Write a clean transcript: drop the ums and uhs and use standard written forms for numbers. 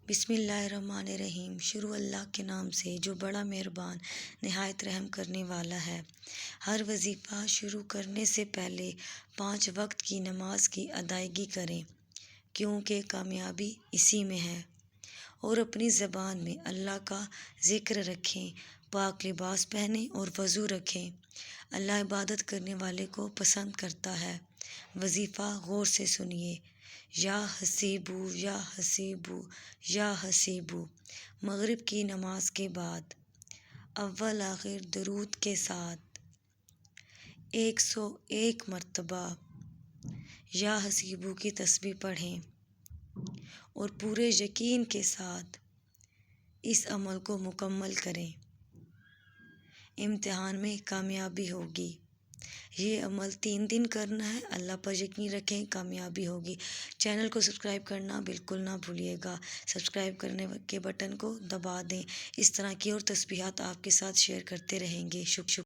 بسم اللہ الرحمن الرحیم۔ شروع اللہ کے نام سے جو بڑا مہربان نہایت رحم کرنے والا ہے۔ ہر وظیفہ شروع کرنے سے پہلے 5 وقت کی نماز کی ادائیگی کریں، کیونکہ کامیابی اسی میں ہے۔ اور اپنی زبان میں اللہ کا ذکر رکھیں، پاک لباس پہنیں اور وضو رکھیں۔ اللہ عبادت کرنے والے کو پسند کرتا ہے۔ وظیفہ غور سے سنیے۔ یا حسیبو یا حسیبو یا حسیبو۔ مغرب کی نماز کے بعد اول آخر درود کے ساتھ 101 مرتبہ یا حسیبو کی تسبیح پڑھیں اور پورے یقین کے ساتھ اس عمل کو مکمل کریں۔ امتحان میں کامیابی ہوگی۔ یہ عمل 3 دن کرنا ہے۔ اللہ پر یقین رکھیں، کامیابی ہوگی۔ چینل کو سبسکرائب کرنا بالکل نہ بھولیے گا۔ سبسکرائب کرنے کے بٹن کو دبا دیں۔ اس طرح کی اور تسبیحات آپ کے ساتھ شیئر کرتے رہیں گے۔ شکریہ۔